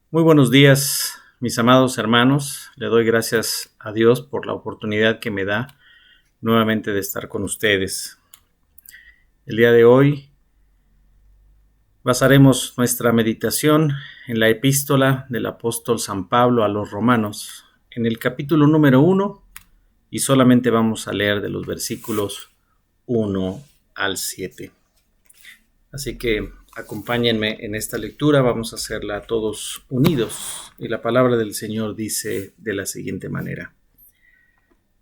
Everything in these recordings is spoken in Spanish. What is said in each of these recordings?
Muy buenos días, mis amados hermanos. Le doy gracias a Dios por la oportunidad que me da nuevamente de estar con ustedes. El día de hoy basaremos nuestra meditación en la epístola del apóstol San Pablo a los Romanos, en el capítulo número 1, y solamente vamos a leer de los versículos 1 al 7. Así que acompáñenme en esta lectura, vamos a hacerla todos unidos. Y la palabra del Señor dice de la siguiente manera: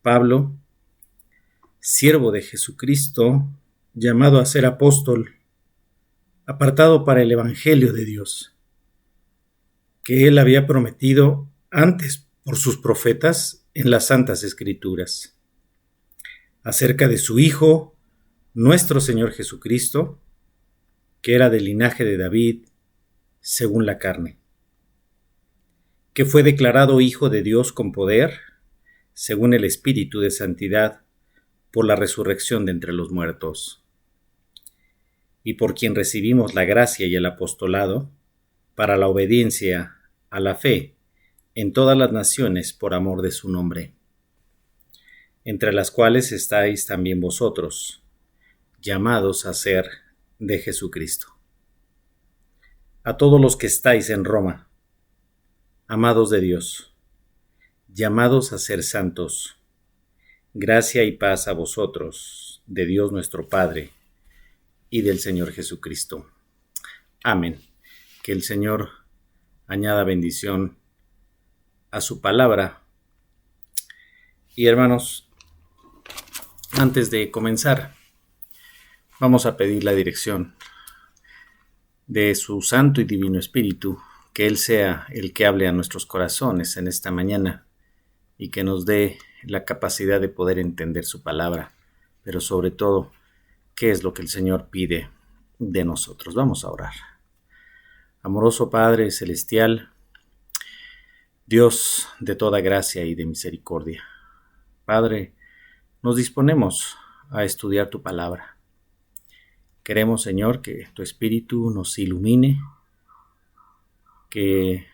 Pablo, siervo de Jesucristo, llamado a ser apóstol, apartado para el Evangelio de Dios, que él había prometido antes por sus profetas en las Santas Escrituras, acerca de su Hijo, nuestro Señor Jesucristo, que era del linaje de David, según la carne, que fue declarado Hijo de Dios con poder, según el Espíritu de Santidad, por la resurrección de entre los muertos, y por quien recibimos la gracia y el apostolado, para la obediencia a la fe en todas las naciones por amor de su nombre, entre las cuales estáis también vosotros, llamados a ser de Jesucristo. A todos los que estáis en Roma, amados de Dios, llamados a ser santos, gracia y paz a vosotros, de Dios nuestro Padre y del Señor Jesucristo. Amén. Que el Señor añada bendición a su palabra. Y hermanos, antes de comenzar, vamos a pedir la dirección de su Santo y Divino Espíritu, que Él sea el que hable a nuestros corazones en esta mañana y que nos dé la capacidad de poder entender su palabra, pero sobre todo, qué es lo que el Señor pide de nosotros. Vamos a orar. Amoroso Padre Celestial, Dios de toda gracia y de misericordia, Padre, nos disponemos a estudiar tu palabra. Queremos, Señor, que tu Espíritu nos ilumine, que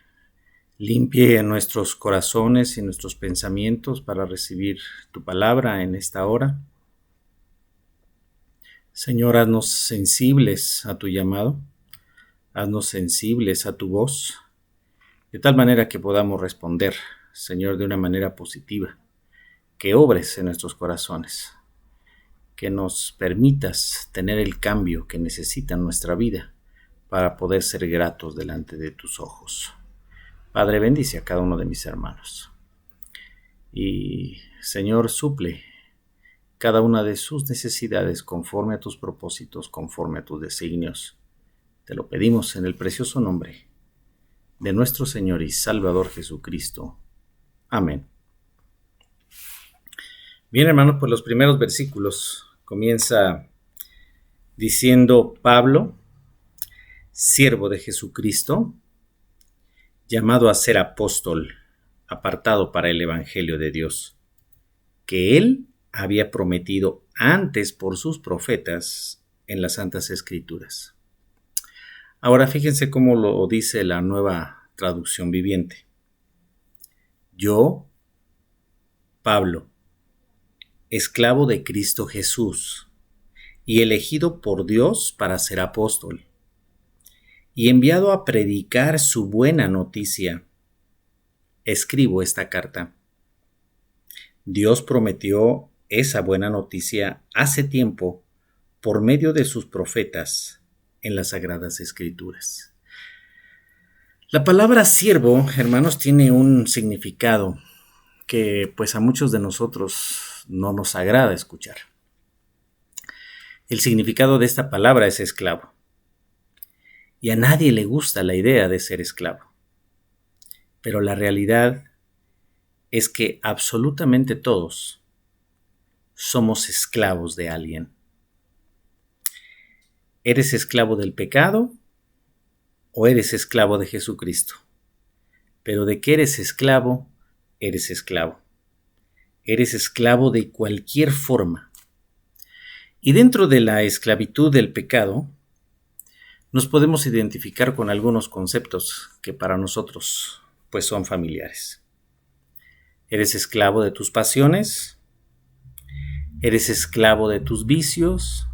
limpie nuestros corazones y nuestros pensamientos para recibir tu palabra en esta hora. Señor, haznos sensibles a tu llamado, haznos sensibles a tu voz, de tal manera que podamos responder, Señor, de una manera positiva, que obres en nuestros corazones, que nos permitas tener el cambio que necesita nuestra vida para poder ser gratos delante de tus ojos. Padre, bendice a cada uno de mis hermanos. Y, Señor, suple cada una de sus necesidades conforme a tus propósitos, conforme a tus designios. Te lo pedimos en el precioso nombre de nuestro Señor y Salvador Jesucristo. Amén. Bien, hermanos, pues los primeros versículos comienza diciendo: Pablo, siervo de Jesucristo, llamado a ser apóstol, apartado para el Evangelio de Dios, que él había prometido antes por sus profetas en las Santas Escrituras. Ahora fíjense cómo lo dice la Nueva Traducción Viviente. Yo, Pablo, esclavo de Cristo Jesús, y elegido por Dios para ser apóstol, y enviado a predicar su buena noticia, escribo esta carta. Dios prometió esa buena noticia hace tiempo por medio de sus profetas en las Sagradas Escrituras. La palabra siervo, hermanos, tiene un significado que pues a muchos de nosotros no nos agrada escuchar. El significado de esta palabra es esclavo. Y a nadie le gusta la idea de ser esclavo. Pero la realidad es que absolutamente todos somos esclavos de alguien. ¿Eres esclavo del pecado o eres esclavo de Jesucristo? Pero ¿de qué eres esclavo? Eres esclavo. Eres esclavo de cualquier forma. Y dentro de la esclavitud del pecado, nos podemos identificar con algunos conceptos que para nosotros pues son familiares. ¿Eres esclavo de tus pasiones? ¿Eres esclavo de tus vicios?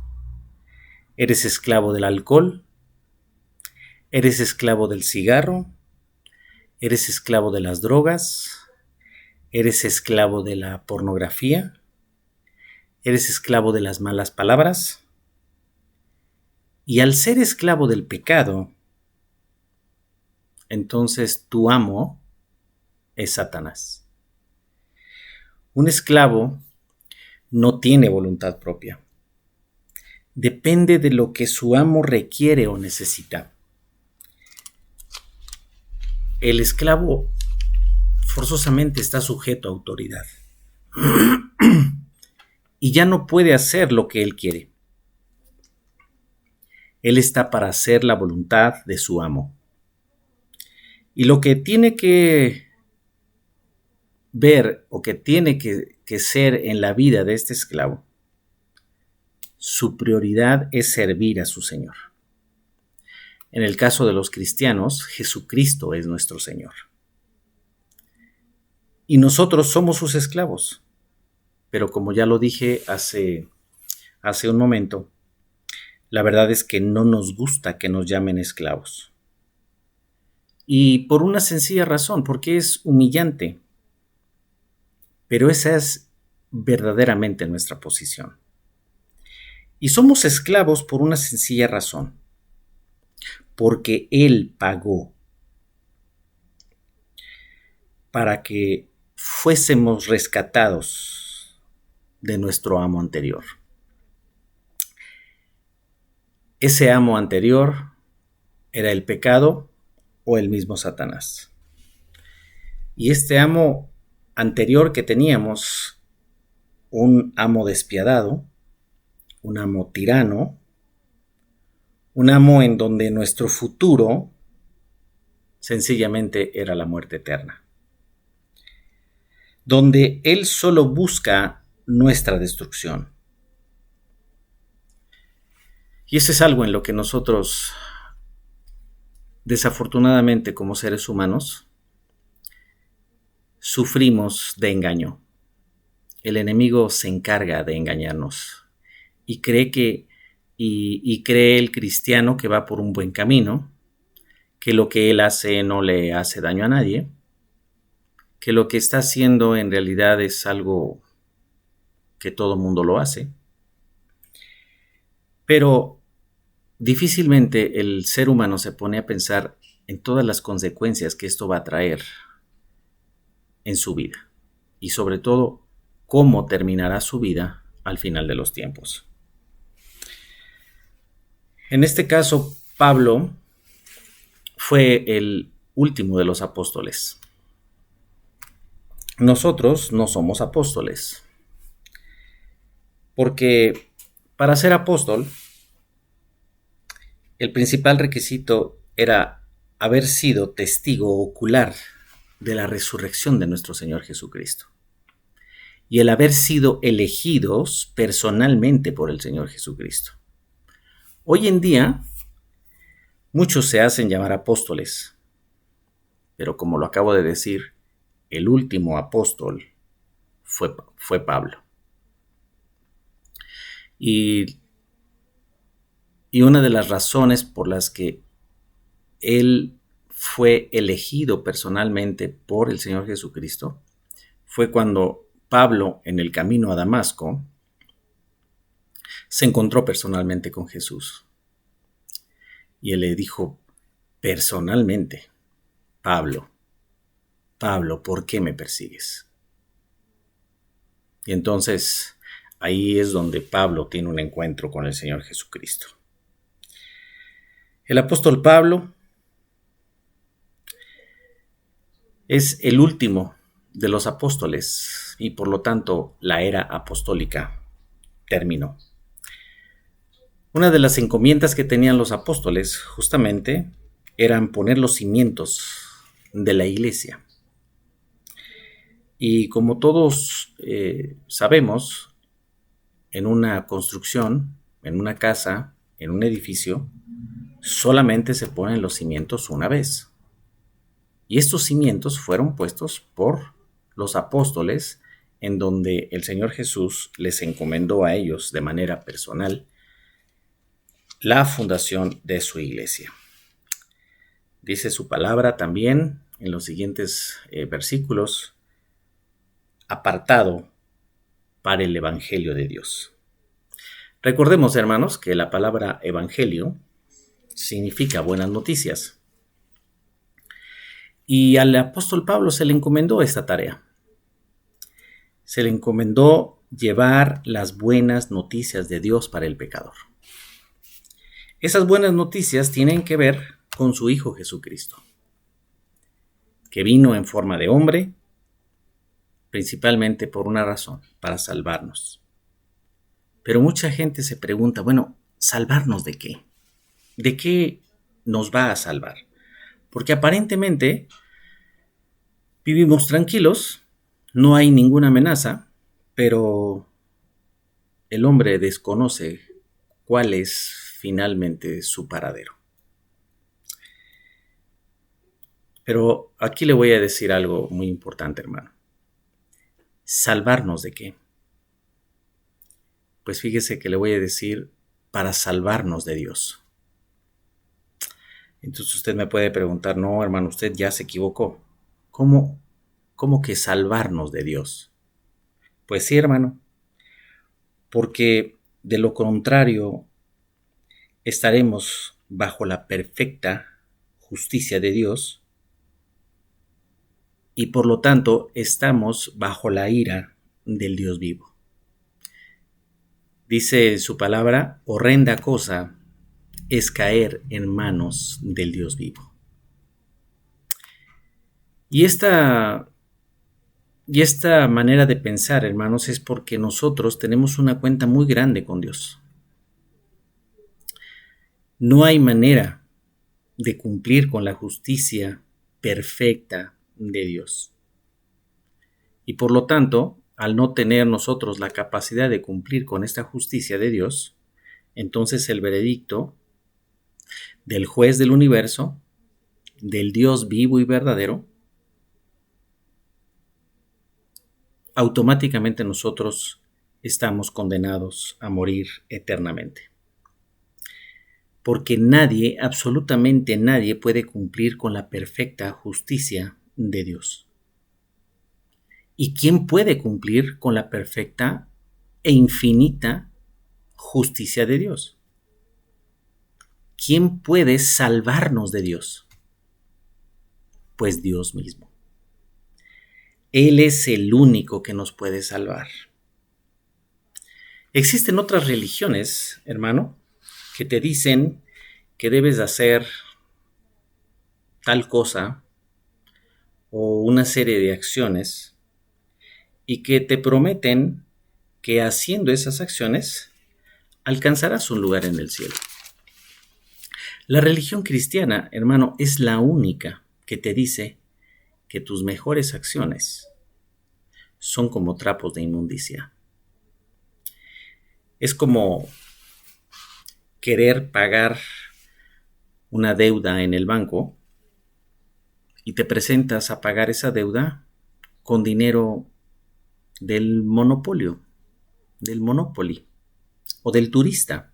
¿Eres esclavo del alcohol? ¿Eres esclavo del cigarro? ¿Eres esclavo de las drogas? ¿Eres esclavo de la pornografía? ¿Eres esclavo de las malas palabras? Y al ser esclavo del pecado, entonces tu amo es Satanás. Un esclavo no tiene voluntad propia. Depende de lo que su amo requiere o necesita. El esclavo forzosamente está sujeto a autoridad y ya no puede hacer lo que él quiere. Él está para hacer la voluntad de su amo. Y lo que tiene que ver o que tiene que ser en la vida de este esclavo, su prioridad es servir a su Señor. En el caso de los cristianos, Jesucristo es nuestro Señor. Y nosotros somos sus esclavos. Pero como ya lo dije hace un momento, la verdad es que no nos gusta que nos llamen esclavos. Y por una sencilla razón, porque es humillante. Pero esa es verdaderamente nuestra posición. Y somos esclavos por una sencilla razón. Porque Él pagó para que fuésemos rescatados de nuestro amo anterior. Ese amo anterior era el pecado o el mismo Satanás. Y este amo anterior que teníamos, un amo despiadado, un amo tirano, un amo en donde nuestro futuro sencillamente era la muerte eterna, donde él solo busca nuestra destrucción. Y eso es algo en lo que nosotros, desafortunadamente como seres humanos, sufrimos de engaño. El enemigo se encarga de engañarnos y cree el cristiano que va por un buen camino, que lo que él hace no le hace daño a nadie, que lo que está haciendo en realidad es algo que todo mundo lo hace. Pero difícilmente el ser humano se pone a pensar en todas las consecuencias que esto va a traer en su vida y sobre todo cómo terminará su vida al final de los tiempos. En este caso, Pablo fue el último de los apóstoles. Nosotros no somos apóstoles, porque para ser apóstol, el principal requisito era haber sido testigo ocular de la resurrección de nuestro Señor Jesucristo y el haber sido elegidos personalmente por el Señor Jesucristo. Hoy en día, muchos se hacen llamar apóstoles, pero como lo acabo de decir, el último apóstol fue Pablo. Y una de las razones por las que él fue elegido personalmente por el Señor Jesucristo fue cuando Pablo, en el camino a Damasco, se encontró personalmente con Jesús. Y él le dijo personalmente: Pablo, ¿por qué me persigues? Y entonces ahí es donde Pablo tiene un encuentro con el Señor Jesucristo. El apóstol Pablo es el último de los apóstoles y por lo tanto la era apostólica terminó. Una de las encomiendas que tenían los apóstoles justamente eran poner los cimientos de la iglesia. Y como todos sabemos, en una construcción, en una casa, en un edificio, solamente se ponen los cimientos una vez. Y estos cimientos fueron puestos por los apóstoles, en donde el Señor Jesús les encomendó a ellos de manera personal la fundación de su iglesia. Dice su palabra también en los siguientes versículos: apartado para el Evangelio de Dios. Recordemos, hermanos, que la palabra evangelio significa buenas noticias. Y al apóstol Pablo se le encomendó esta tarea. Se le encomendó llevar las buenas noticias de Dios para el pecador. Esas buenas noticias tienen que ver con su Hijo Jesucristo, que vino en forma de hombre, principalmente por una razón: para salvarnos. Pero mucha gente se pregunta, bueno, ¿salvarnos de qué? ¿De qué nos va a salvar? Porque aparentemente vivimos tranquilos, no hay ninguna amenaza, pero el hombre desconoce cuál es finalmente su paradero. Pero aquí le voy a decir algo muy importante, hermano. ¿Salvarnos de qué? Pues fíjese que le voy a decir: para salvarnos de Dios. Entonces usted me puede preguntar, no, hermano, usted ya se equivocó. ¿Cómo que salvarnos de Dios? Pues sí, hermano, porque de lo contrario estaremos bajo la perfecta justicia de Dios y por lo tanto estamos bajo la ira del Dios vivo. Dice su palabra: horrenda cosa es caer en manos del Dios vivo. Y esta manera de pensar, hermanos, es porque nosotros tenemos una cuenta muy grande con Dios. No hay manera de cumplir con la justicia perfecta de Dios. Y por lo tanto, al no tener nosotros la capacidad de cumplir con esta justicia de Dios, entonces el veredicto del juez del universo, del Dios vivo y verdadero, automáticamente nosotros estamos condenados a morir eternamente. Porque nadie, absolutamente nadie, puede cumplir con la perfecta justicia de Dios. ¿Y quién puede cumplir con la perfecta e infinita justicia de Dios? ¿Quién puede salvarnos de Dios? Pues Dios mismo. Él es el único que nos puede salvar. Existen otras religiones, hermano, que te dicen que debes hacer tal cosa o una serie de acciones y que te prometen que haciendo esas acciones alcanzarás un lugar en el cielo. La religión cristiana, hermano, es la única que te dice que tus mejores acciones son como trapos de inmundicia. Es como querer pagar una deuda en el banco y te presentas a pagar esa deuda con dinero del monopolio, del Monopoly o del turista.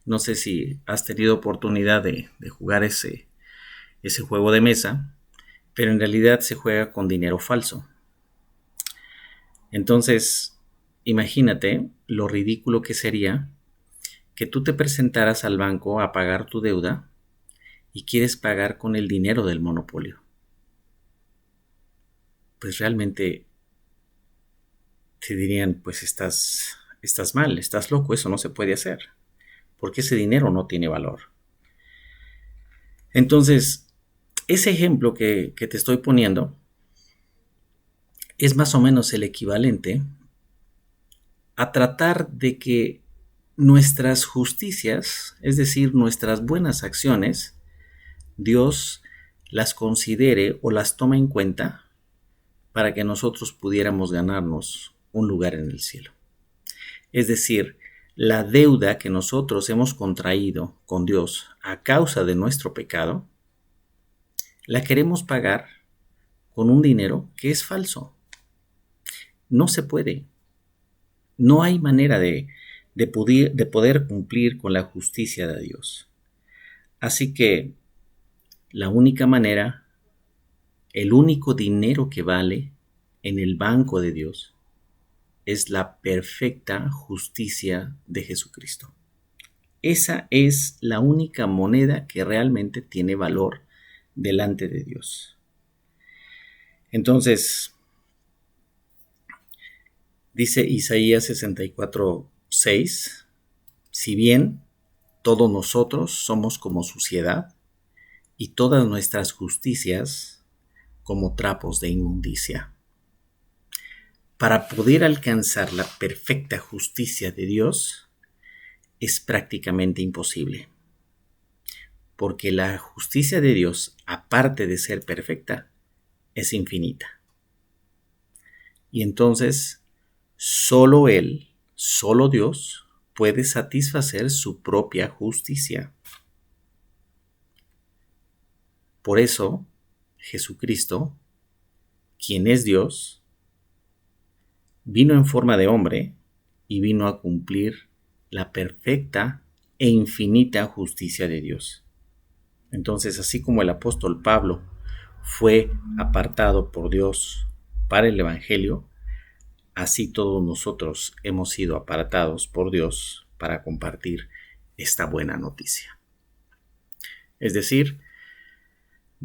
No sé si has tenido oportunidad de jugar ese juego de mesa, pero en realidad se juega con dinero falso. Entonces, imagínate lo ridículo que sería que tú te presentaras al banco a pagar tu deuda y quieres pagar con el dinero del monopolio. Pues realmente te dirían, pues estás mal, estás loco, eso no se puede hacer, porque ese dinero no tiene valor. Entonces, ese ejemplo que te estoy poniendo es más o menos el equivalente a tratar de que nuestras justicias, es decir, nuestras buenas acciones, Dios las considere o las tome en cuenta para que nosotros pudiéramos ganarnos un lugar en el cielo. Es decir, la deuda que nosotros hemos contraído con Dios a causa de nuestro pecado, la queremos pagar con un dinero que es falso. No se puede. No hay manera de poder cumplir con la justicia de Dios. Así que la única manera, el único dinero que vale en el banco de Dios es la perfecta justicia de Jesucristo. Esa es la única moneda que realmente tiene valor delante de Dios. Entonces, dice Isaías 64:6, si bien todos nosotros somos como suciedad y todas nuestras justicias como trapos de inmundicia. Para poder alcanzar la perfecta justicia de Dios es prácticamente imposible, porque la justicia de Dios, aparte de ser perfecta, es infinita. Y entonces, solo Él, solo Dios, puede satisfacer su propia justicia. Por eso, Jesucristo, quien es Dios, vino en forma de hombre y vino a cumplir la perfecta e infinita justicia de Dios. Entonces, así como el apóstol Pablo fue apartado por Dios para el Evangelio, así todos nosotros hemos sido apartados por Dios para compartir esta buena noticia. Es decir,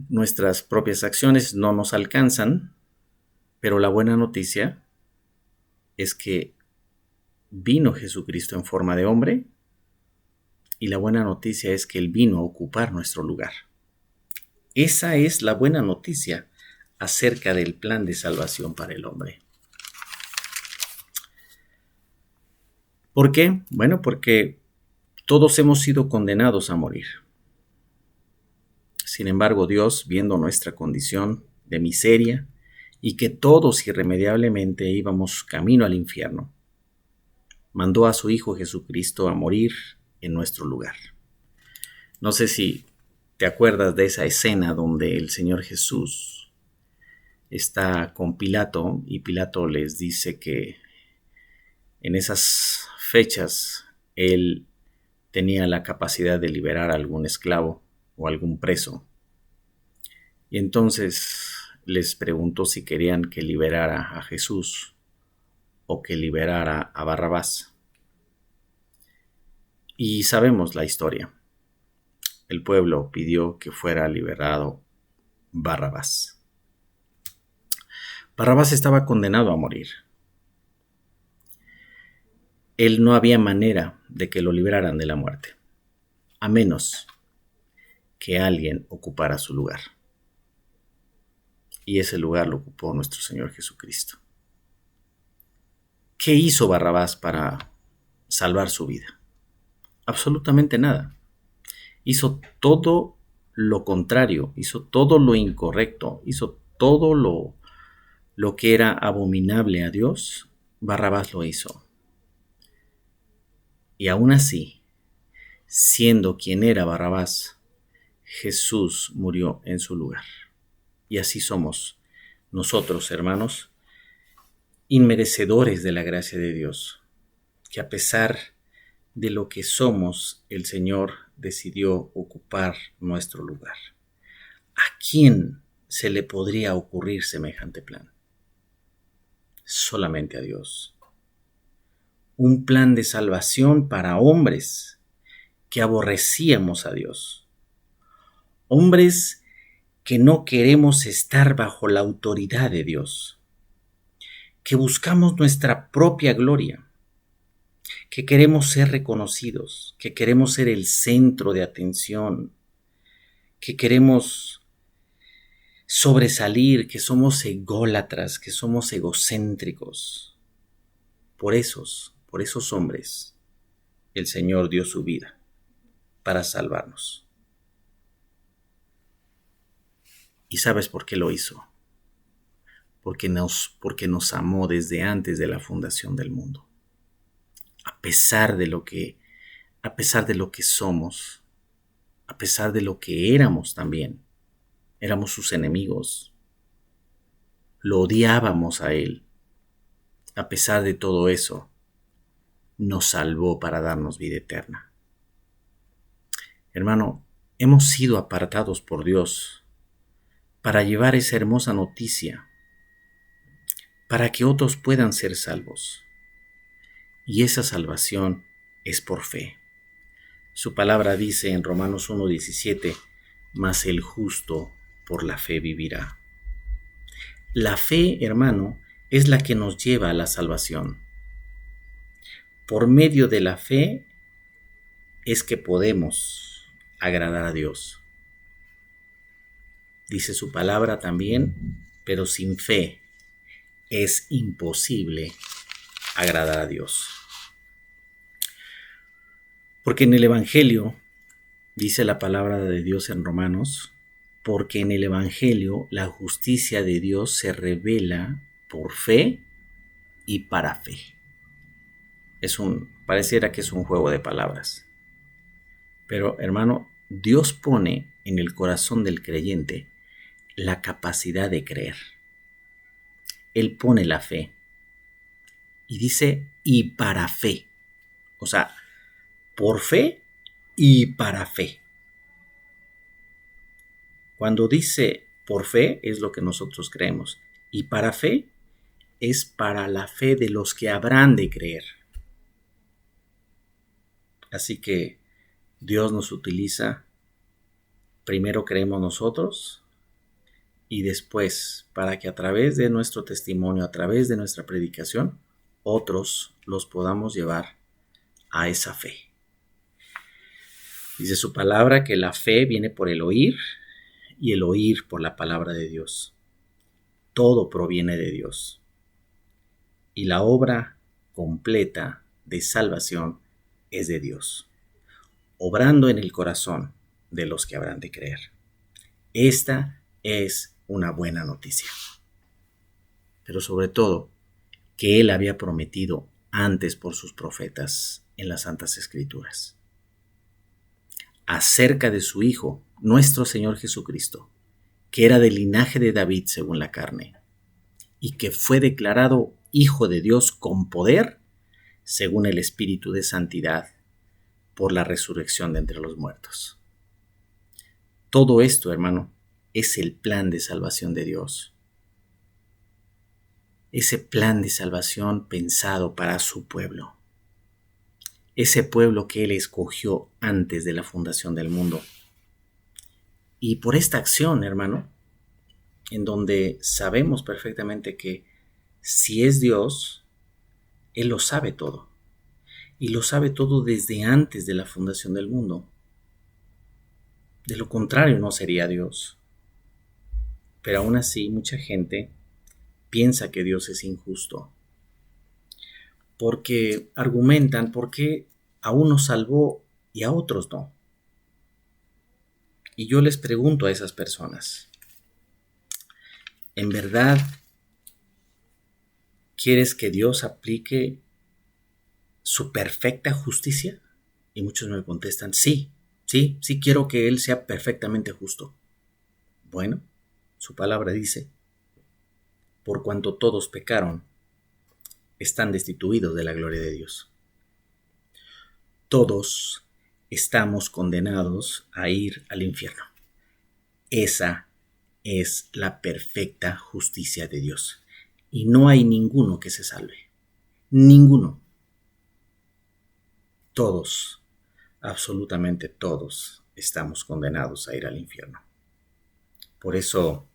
nuestras propias acciones no nos alcanzan, pero la buena noticia es que vino Jesucristo en forma de hombre y la buena noticia es que Él vino a ocupar nuestro lugar. Esa es la buena noticia acerca del plan de salvación para el hombre. ¿Por qué? Bueno, porque todos hemos sido condenados a morir. Sin embargo, Dios, viendo nuestra condición de miseria y que todos irremediablemente íbamos camino al infierno, mandó a su Hijo Jesucristo a morir en nuestro lugar. No sé si te acuerdas de esa escena donde el Señor Jesús está con Pilato y Pilato les dice que en esas fechas él tenía la capacidad de liberar a algún esclavo o algún preso. Y entonces les preguntó si querían que liberara a Jesús o que liberara a Barrabás. Y sabemos la historia. El pueblo pidió que fuera liberado Barrabás. Barrabás estaba condenado a morir. Él no había manera de que lo liberaran de la muerte, a menos que alguien ocupara su lugar. Y ese lugar lo ocupó nuestro Señor Jesucristo. ¿Qué hizo Barrabás para salvar su vida? Absolutamente nada. Hizo todo lo contrario, hizo todo lo incorrecto, hizo todo lo que era abominable a Dios. Barrabás lo hizo. Y aún así, siendo quien era Barrabás, Jesús murió en su lugar. Y así somos nosotros, hermanos, inmerecedores de la gracia de Dios, que a pesar de lo que somos, el Señor decidió ocupar nuestro lugar. ¿A quién se le podría ocurrir semejante plan? Solamente a Dios. Un plan de salvación para hombres que aborrecíamos a Dios. Hombres que no queremos estar bajo la autoridad de Dios, que buscamos nuestra propia gloria, que queremos ser reconocidos, que queremos ser el centro de atención, que queremos sobresalir, que somos ególatras, que somos egocéntricos. Por esos hombres, el Señor dio su vida para salvarnos. ¿Y sabes por qué lo hizo? Porque nos amó desde antes de la fundación del mundo. a pesar de lo que, a pesar de lo que somos, a pesar de lo que éramos también. Éramos sus enemigos, lo odiábamos a él. A pesar de todo eso, nos salvó para darnos vida eterna. Hermano, hemos sido apartados por Dios para llevar esa hermosa noticia, para que otros puedan ser salvos. Y esa salvación es por fe. Su palabra dice en Romanos 1:17, mas el justo por la fe vivirá. La fe, hermano, es la que nos lleva a la salvación. Por medio de la fe es que podemos agradar a Dios. Dice su palabra también, pero sin fe es imposible agradar a Dios. Porque en el Evangelio, dice la palabra de Dios en Romanos, porque en el Evangelio la justicia de Dios se revela por fe y para fe. Pareciera que es un juego de palabras. Pero, hermano, Dios pone en el corazón del creyente la capacidad de creer. Él pone la fe. Y dice, y para fe. O sea, por fe y para fe. Cuando dice por fe es lo que nosotros creemos. Y para fe es para la fe de los que habrán de creer. Así que Dios nos utiliza, primero creemos nosotros y después para que a través de nuestro testimonio, a través de nuestra predicación, otros los podamos llevar a esa fe. Dice su palabra que la fe viene por el oír y el oír por la palabra de Dios. Todo proviene de Dios. Y la obra completa de salvación es de Dios, obrando en el corazón de los que habrán de creer. Esta es una buena noticia. Pero sobre todo, que Él había prometido antes por sus profetas en las Santas Escrituras. Acerca de su Hijo, nuestro Señor Jesucristo, que era del linaje de David según la carne, y que fue declarado Hijo de Dios con poder, según el Espíritu de Santidad, por la resurrección de entre los muertos. Todo esto, hermano, es el plan de salvación de Dios. Ese plan de salvación pensado para su pueblo. Ese pueblo que Él escogió antes de la fundación del mundo. Y por esta acción, hermano, en donde sabemos perfectamente que si es Dios, Él lo sabe todo. Y lo sabe todo desde antes de la fundación del mundo. De lo contrario, no sería Dios. Pero aún así, mucha gente piensa que Dios es injusto. Porque argumentan por qué a unos salvó y a otros no. Y yo les pregunto a esas personas, ¿en verdad quieres que Dios aplique su perfecta justicia? Y muchos me contestan, sí quiero que Él sea perfectamente justo. Bueno, su palabra dice, por cuanto todos pecaron, están destituidos de la gloria de Dios. Todos estamos condenados a ir al infierno. Esa es la perfecta justicia de Dios. Y no hay ninguno que se salve. Ninguno. Todos, absolutamente todos, estamos condenados a ir al infierno. Por eso,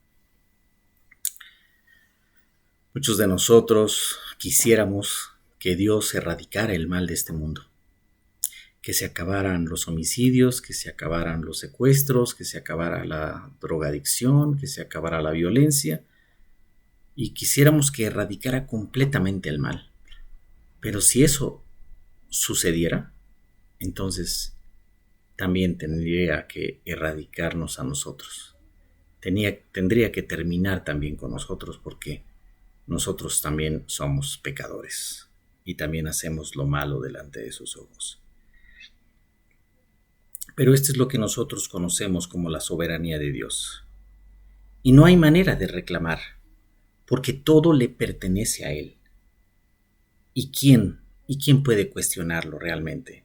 muchos de nosotros quisiéramos que Dios erradicara el mal de este mundo. Que se acabaran los homicidios, que se acabaran los secuestros, que se acabara la drogadicción, que se acabara la violencia. Y quisiéramos que erradicara completamente el mal. Pero si eso sucediera, entonces también tendría que erradicarnos a nosotros. Tendría que terminar también con nosotros porque nosotros también somos pecadores. y también hacemos lo malo delante de sus ojos. Pero esto es lo que nosotros conocemos como la soberanía de Dios. Y no hay manera de reclamar, porque todo le pertenece a Él. ¿Y quién puede cuestionarlo realmente?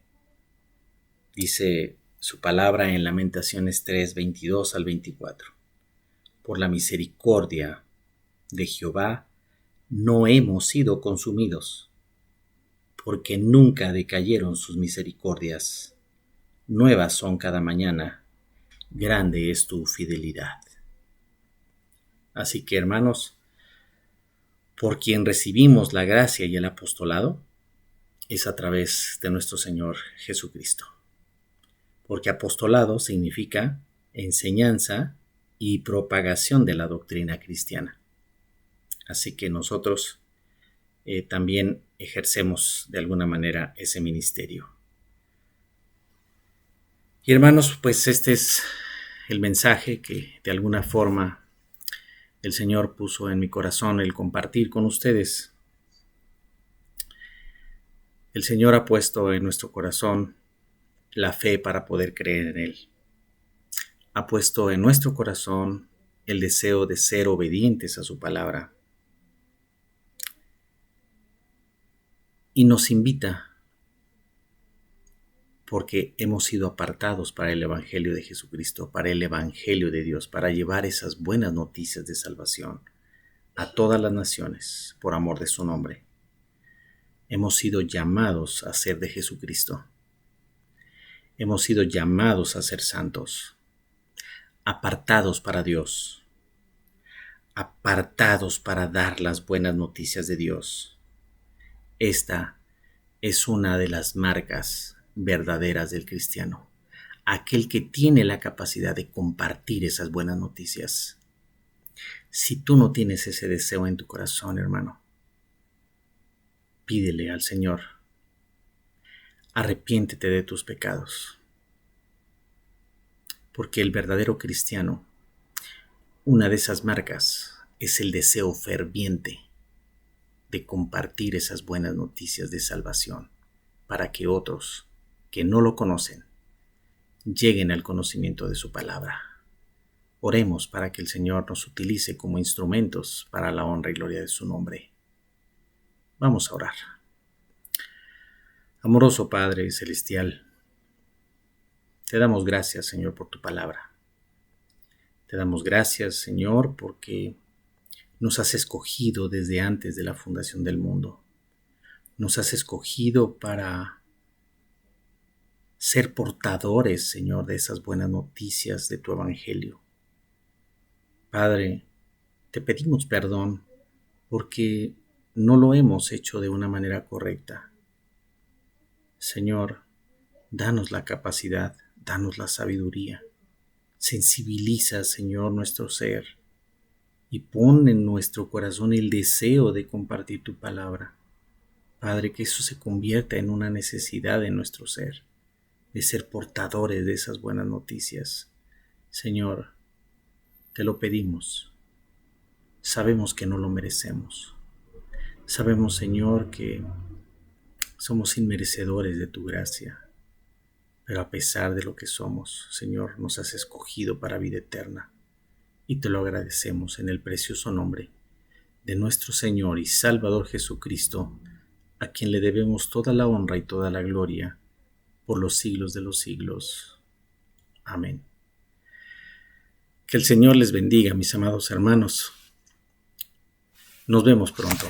Dice su palabra en Lamentaciones 3, 22 al 24. Por la misericordia de Jehová no hemos sido consumidos, porque nunca decayeron sus misericordias. Nuevas son cada mañana, grande es tu fidelidad. Así que, hermanos, por quien recibimos la gracia y el apostolado, es a través de nuestro Señor Jesucristo. Porque apostolado significa enseñanza y propagación de la doctrina cristiana. Así que nosotros también ejercemos de alguna manera ese ministerio. Y hermanos, pues este es el mensaje que de alguna forma el Señor puso en mi corazón el compartir con ustedes. El Señor ha puesto en nuestro corazón la fe para poder creer en Él. Ha puesto en nuestro corazón el deseo de ser obedientes a su palabra. Y nos invita, porque hemos sido apartados para el Evangelio de Jesucristo, para el Evangelio de Dios, para llevar esas buenas noticias de salvación a todas las naciones por amor de su nombre. Hemos sido llamados a ser de Jesucristo. Hemos sido llamados a ser santos, apartados para Dios, apartados para dar las buenas noticias de Dios. Esta es una de las marcas verdaderas del cristiano, aquel que tiene la capacidad de compartir esas buenas noticias. Si tú no tienes ese deseo en tu corazón, hermano, pídele al Señor, arrepiéntete de tus pecados, porque el verdadero cristiano, una de esas marcas es el deseo ferviente de compartir esas buenas noticias de salvación para que otros que no lo conocen lleguen al conocimiento de su palabra. Oremos para que el Señor nos utilice como instrumentos para la honra y gloria de su nombre. Vamos a orar. Amoroso Padre Celestial, te damos gracias, Señor, por tu palabra. Te damos gracias, Señor, porque nos has escogido desde antes de la fundación del mundo. Nos has escogido para ser portadores, Señor, de esas buenas noticias de tu Evangelio. Padre, te pedimos perdón porque no lo hemos hecho de una manera correcta. Señor, danos la capacidad, danos la sabiduría. Sensibiliza, Señor, nuestro ser y pon en nuestro corazón el deseo de compartir tu palabra. Padre, que eso se convierta en una necesidad en nuestro ser, de ser portadores de esas buenas noticias. Señor, te lo pedimos. Sabemos que no lo merecemos. Sabemos, Señor, que somos inmerecedores de tu gracia. Pero a pesar de lo que somos, Señor, nos has escogido para vida eterna. Y te lo agradecemos en el precioso nombre de nuestro Señor y Salvador Jesucristo, a quien le debemos toda la honra y toda la gloria por los siglos de los siglos. Amén. Que el Señor les bendiga, mis amados hermanos. Nos vemos pronto.